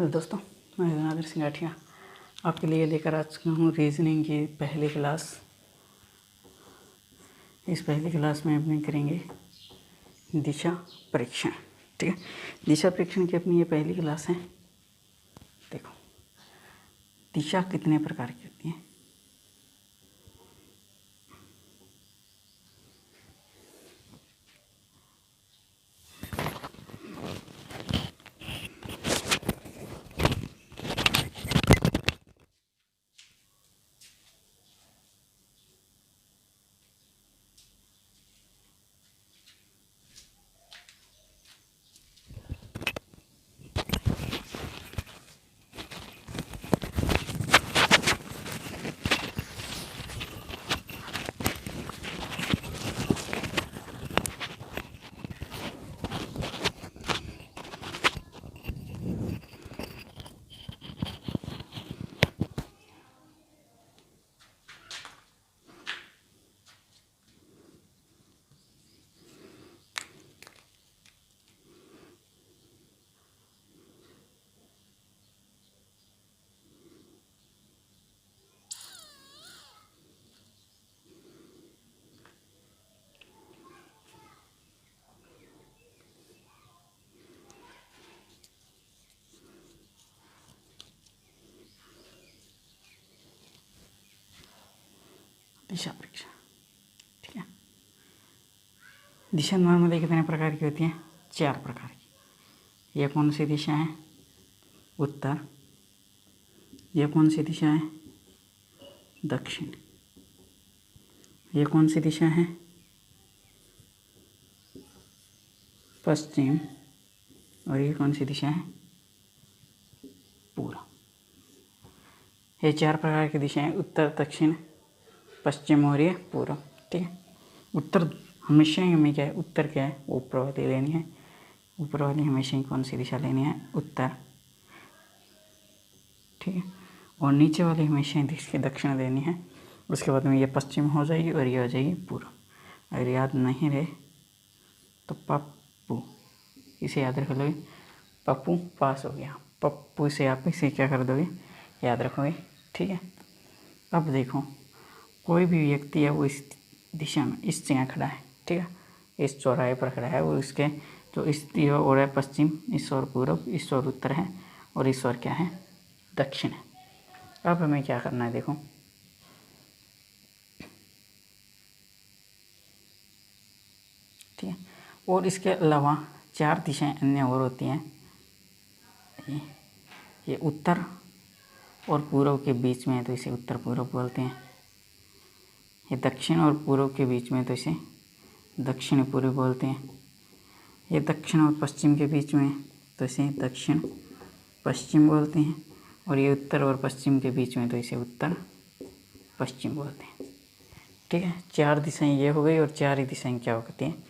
Hello दोस्तों, मैं गंगाधर सिंह राठिया आपके लिए लेकर आ चुका हूँ रीजनिंग की पहली क्लास। इस पहली क्लास में अपने करेंगे दिशा परीक्षण। ठीक है, दिशा परीक्षण की अपनी ये पहली क्लास है। देखो, दिशा कितने प्रकार की होती है। दिशा परीक्षण, ठीक है। दिशा नॉर्मली कितने प्रकार की होती हैं? 4 प्रकार की। यह कौन सी दिशा है? उत्तर। यह कौन सी दिशा है? दक्षिण। यह कौन सी दिशा है? पश्चिम। और ये कौन सी दिशा है? पूर्व। ये 4 प्रकार की दिशाएं, उत्तर, दक्षिण, पश्चिम और ये पूर्व। ठीक है। उत्तर हमेशा ही हमें क्या है? उत्तर क्या है? ऊपर वाली लेनी है। ऊपर वाली हमेशा ही कौन सी दिशा लेनी है? उत्तर। ठीक है। और नीचे वाली हमेशा ही दक्षिण लेनी है। उसके बाद में ये पश्चिम हो जाएगी और ये हो जाएगी पूर्व। अगर याद नहीं रहे तो पप्पू, इसे याद रख लोगे। पप्पू पास हो गया। पप्पू से आप इसे क्या कर दोगे? याद रखोगे। ठीक है। अब देखो, कोई भी व्यक्ति है वो इस दिशा में इस जगह खड़ा है। ठीक है, इस चौराहे पर खड़ा है। वो इसके जो इस ओर है पश्चिम, इस ओर पूर्व, इस ओर उत्तर है और इस ओर क्या है? दक्षिण है। अब हमें क्या करना है? देखो, ठीक है। और इसके अलावा 4 दिशाएं अन्य और होती हैं। ये उत्तर और पूर्व के बीच में है तो इसे उत्तर पूर्व बोलते हैं। ये दक्षिण और पूर्व के बीच में तो इसे दक्षिण पूर्व बोलते हैं। ये दक्षिण और पश्चिम के बीच में तो इसे दक्षिण पश्चिम बोलते हैं। और ये उत्तर और पश्चिम के बीच में तो इसे उत्तर पश्चिम बोलते हैं। ठीक है। 4 दिशाएं ये हो गई और 4 ही दिशाएं क्या होती हैं?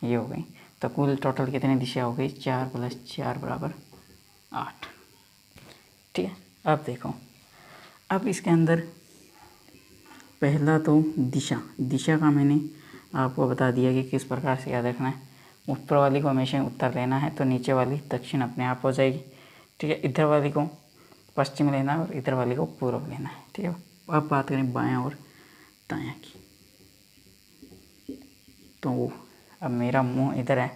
ये हो गई। तो कुल टोटल कितनी दिशा हो गई? 4 + 4 = 8। ठीक है। अब देखो, अब इसके अंदर पहला तो दिशा का मैंने आपको बता दिया कि किस प्रकार से याद रखना है। ऊपर वाली को हमेशा उत्तर लेना है तो नीचे वाली दक्षिण अपने आप हो जाएगी। ठीक है। इधर वाली को पश्चिम लेना है और इधर वाली को पूर्व लेना है। ठीक है। अब बात करें बायां और दायां की। तो अब मेरा मुंह इधर है।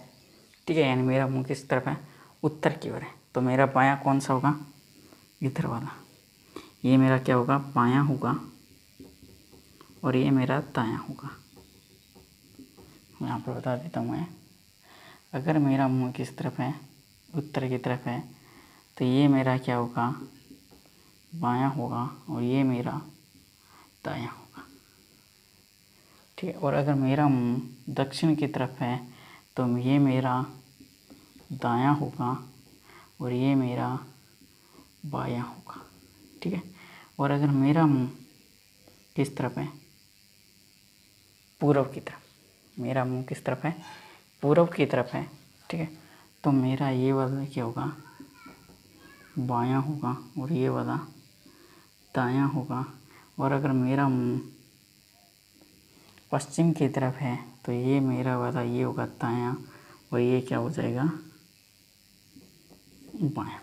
ठीक है, यानी मेरा मुंह किस तरफ है? उत्तर की ओर है। तो मेरा बायां कौन सा होगा? इधर वाला। ये मेरा क्या होगा? बायां होगा और ये मेरा दायां होगा। यहाँ पर बता देता हूँ मैं, अगर मेरा मुंह किस तरफ है? उत्तर की तरफ है तो ये मेरा क्या होगा? बायां होगा और ये मेरा दायां होगा। ठीक है। और अगर मेरा मुंह दक्षिण की तरफ है तो ये मेरा दायां होगा और ये मेरा बायां होगा। ठीक है। और अगर मेरा मुंह किस तरफ है? पूर्व की तरफ। मेरा मुंह किस तरफ है? पूर्व की तरफ है। ठीक है। तो मेरा ये वाला क्या होगा? बायां होगा और ये वाला दायां होगा। और अगर मेरा मुंह पश्चिम की तरफ है तो ये मेरा वाला ये होगा दायां और ये क्या हो जाएगा? बायां।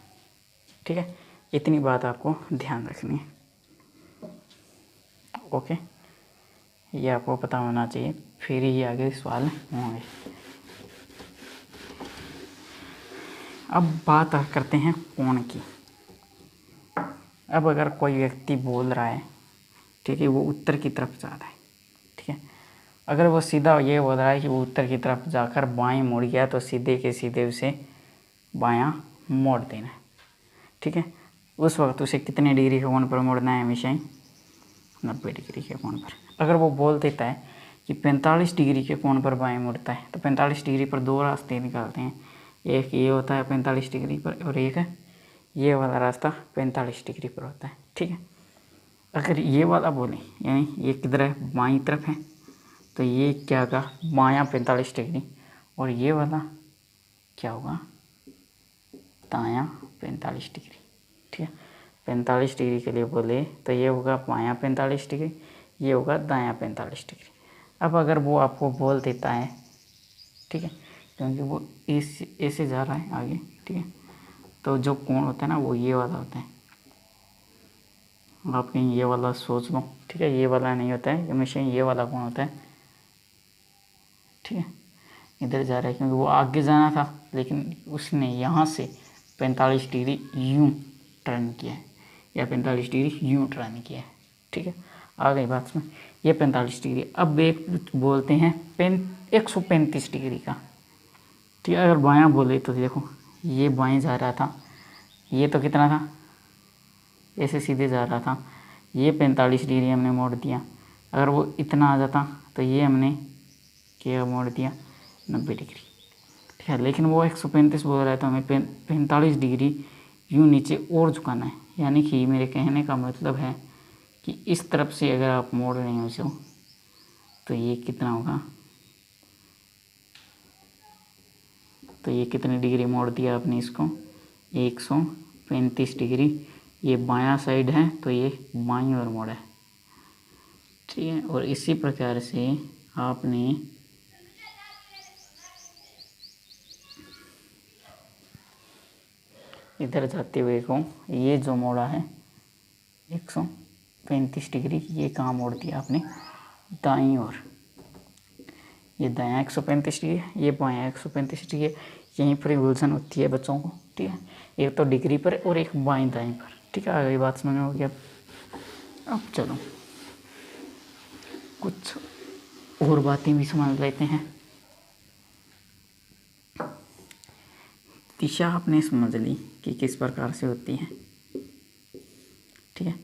ठीक है, इतनी बात आपको ध्यान रखनी है। ओके, ये आपको पता होना चाहिए, फिर ही आगे सवाल होंगे। अब बात करते हैं कोण की। अब अगर कोई व्यक्ति बोल रहा है, ठीक है, वो उत्तर की तरफ जा रहा है, ठीक है, अगर वो सीधा ये बोल रहा है कि वो उत्तर की तरफ जाकर बाएं मुड़ गया तो सीधे के सीधे उसे बायां मोड़ देना है, ठीक है। उस वक्त उसे कितने डिग्री के कोण पर मोड़ना है? हमेशा ही 90 डिग्री के कोण पर। अगर वो बोल देता है कि 45 डिग्री के कोण पर बाएं मुड़ता है, तो 45 डिग्री पर दो रास्ते निकालते हैं, एक ये होता है 45 डिग्री पर और एक ये वाला रास्ता 45 डिग्री पर होता है, ठीक है। अगर ये वाला बोले, यानी ये किधर है? बाईं तरफ है, तो ये क्या होगा? बायां 45 डिग्री, और ये वाला क्या होगा? दायां 45 डिग्री, ठीक है। 45 डिग्री के लिए बोले तो ये होगा बायां 45 डिग्री, ये होगा दायां 45 डिग्री। अब अगर वो आपको बोल देता है, ठीक है, क्योंकि वो ऐसे जा रहा है आगे, ठीक है, तो जो कोण होता है ना वो ये वाला होता है। आप कहीं ये वाला सोच लो, ठीक है, ये वाला नहीं होता है, हमेशा ये वाला कोण होता है, ठीक है। इधर जा रहा है क्योंकि वो आगे जाना था, लेकिन उसने यहाँ से 45 डिग्री यूँ टर्न किया है, या 45 डिग्री यूँ टर्न किया है, ठीक है। आ गई बात में, ये 45 डिग्री। अब एक बोलते हैं 135 डिग्री का, ठीक है। अगर बायां बोले तो देखो ये बाएं जा रहा था, ये तो कितना था? ऐसे सीधे जा रहा था, ये 45 डिग्री हमने मोड़ दिया। अगर वो इतना आ जाता तो ये हमने क्या मोड़ दिया? 90 डिग्री, ठीक है। लेकिन वो 135 बोल रहा है तो हमें 45 डिग्री यूँ नीचे और झुकाना है। यानी कि मेरे कहने का मतलब है कि इस तरफ से अगर आप मोड़ रहे हैं उसे, तो ये कितना होगा? तो ये कितने डिग्री मोड़ दिया आपने इसको? 135 डिग्री। ये बायां साइड है तो ये बाईं ओर मोड़ा है, ठीक है। और इसी प्रकार से आपने इधर जाते हुए को ये जो मोड़ा है 135 डिग्री, ये कहाँ मोड़ दिया आपने? दाईं ओर। ये दायां 135 डिग्री, ये बायां 135 डिग्री। यहीं पर उलझन होती है बच्चों को, ठीक है, एक तो डिग्री पर और एक बाईं दाईं पर, ठीक है। आगे बात समझ में हो गया। अब चलो कुछ और बातें भी समझ लेते हैं। दिशा आपने समझ ली कि किस प्रकार से होती है, ठीक है।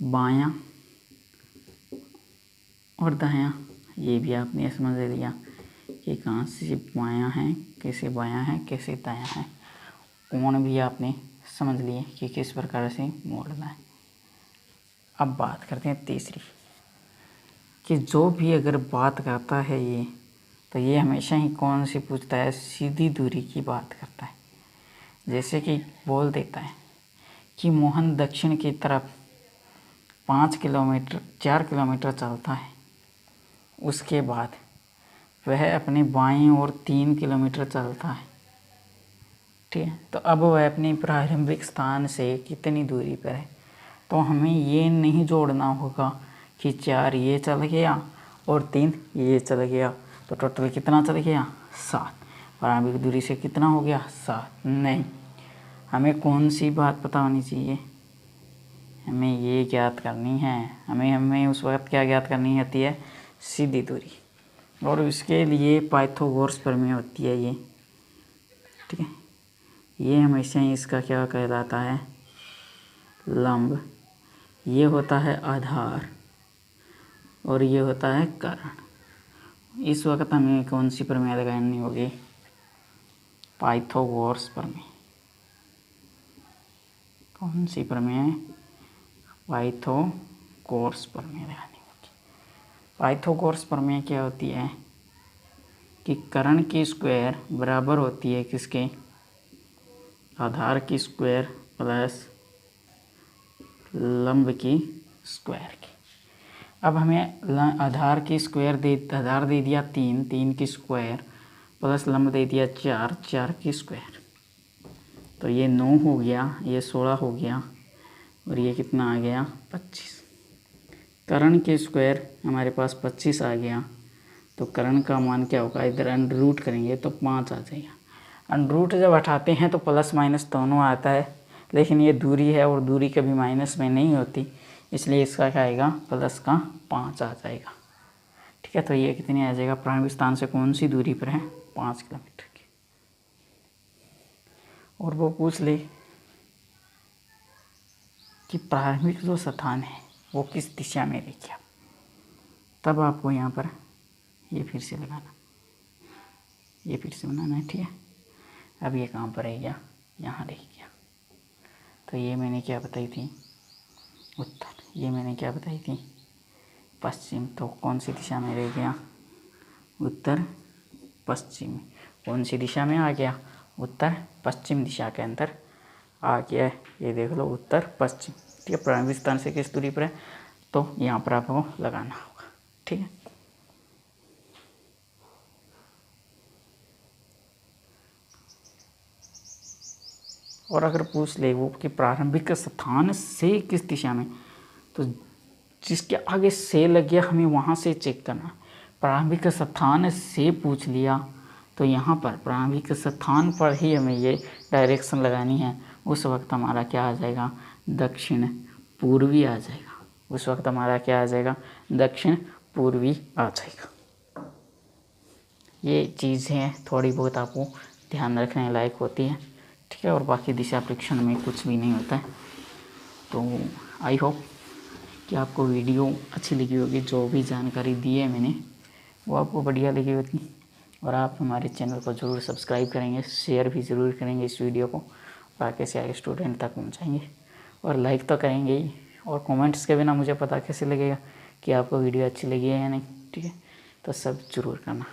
बायां और दायां ये भी आपने समझ लिया कि कहाँ से बायां है, कैसे बायां है, कैसे दायां है। कोण भी आपने समझ लिए कि किस प्रकार से मोड़ना है। अब बात करते हैं तीसरी, कि जो भी अगर बात करता है ये, तो ये हमेशा ही कौन सी पूछता है? सीधी दूरी की बात करता है। जैसे कि बोल देता है कि मोहन दक्षिण की तरफ 4 किलोमीटर चलता है, उसके बाद वह अपने बाईं ओर 3 किलोमीटर चलता है, ठीक है। तो अब वह अपने प्रारंभिक स्थान से कितनी दूरी पर है? तो हमें ये नहीं जोड़ना होगा कि 4 ये चल गया और 3 ये चल गया, तो टोटल कितना चल गया? 7। प्रारंभिक दूरी से कितना हो गया? 7। नहीं, हमें कौन सी बात पता होनी चाहिए? हमें ये ज्ञात करनी है, हमें उस वक्त क्या ज्ञात करनी होती है? सीधी दूरी। और इसके लिए पाइथागोरस प्रमेय होती है ये, ठीक है। ये हमेशा ही इसका क्या कहलाता है? लंब। ये होता है आधार और ये होता है कर्ण। इस वक्त हमें कौन सी प्रमेय लगानी होगी? पाइथागोरस प्रमेय। कौन सी प्रमेय? पाइथागोरस प्रमेय लगानी होगी। पाइथागोरस प्रमेय क्या होती है कि कर्ण की स्क्वायर बराबर होती है किसके? आधार की स्क्वायर प्लस लंब की स्क्वायर की। अब हमें आधार की स्क्वायर आधार दे दिया 3 की स्क्वायर प्लस लंब दे दिया 4 की स्क्वायर, तो ये 9 हो गया, ये 16 हो गया और ये कितना आ गया 25। कर्ण के स्क्वायर हमारे पास 25 आ गया। तो कर्ण का मान क्या होगा, इधर अंडर रूट करेंगे तो 5 आ जाएगा। अंडर रूट जब हटाते हैं तो प्लस माइनस दोनों आता है, लेकिन ये दूरी है और दूरी कभी माइनस में नहीं होती, इसलिए इसका क्या आएगा प्लस का 5 आ जाएगा। ठीक है, तो ये कितनी आ जाएगा, प्रारंभिक स्थान से कौन सी दूरी पर है 5 किलोमीटर की। और वो पूछ ले कि प्रारंभिक जो स्थान है वो किस दिशा में रहेगा, तब आपको यहाँ पर ये फिर से लगाना, ये फिर से बनाना है। ठीक है, अब ये कहाँ पर रह गया, यहाँ रह गया। तो ये मैंने क्या बताई थी उत्तर, ये मैंने क्या बताई थी पश्चिम। तो कौन सी दिशा में रह गया, उत्तर पश्चिम। कौन सी दिशा में आ गया, उत्तर पश्चिम दिशा के अंदर आ गया है। ये देख लो उत्तर पश्चिम। ठीक है, प्रारंभिक स्थान से किस दूरी पर है, तो यहाँ पर आपको लगाना होगा। ठीक है, और अगर पूछ ले वो कि प्रारंभिक स्थान से किस दिशा में, तो जिसके आगे से लग गया हमें वहाँ से चेक करना। प्रारंभिक स्थान से पूछ लिया तो यहाँ पर प्रारंभिक स्थान पर ही हमें ये डायरेक्शन लगानी है। उस वक्त हमारा क्या आ जाएगा, दक्षिण पूर्वी आ जाएगा। उस वक्त हमारा क्या आ जाएगा, दक्षिण पूर्वी आ जाएगा। ये चीज़ें थोड़ी बहुत आपको ध्यान रखने लायक होती है। ठीक है, और बाकी दिशा परीक्षण में कुछ भी नहीं होता है। तो आई होप कि आपको वीडियो अच्छी लगी होगी, जो भी जानकारी दी है मैंने वो आपको बढ़िया लगी होगी। और आप हमारे चैनल को ज़रूर सब्सक्राइब करेंगे, शेयर भी ज़रूर करेंगे इस वीडियो को, आगे से आगे स्टूडेंट तक पहुँचाएँगे, और लाइक तो करेंगे ही। और कमेंट्स के बिना मुझे पता कैसे लगेगा कि आपको वीडियो अच्छी लगी है या नहीं। ठीक है, तो सब ज़रूर करना।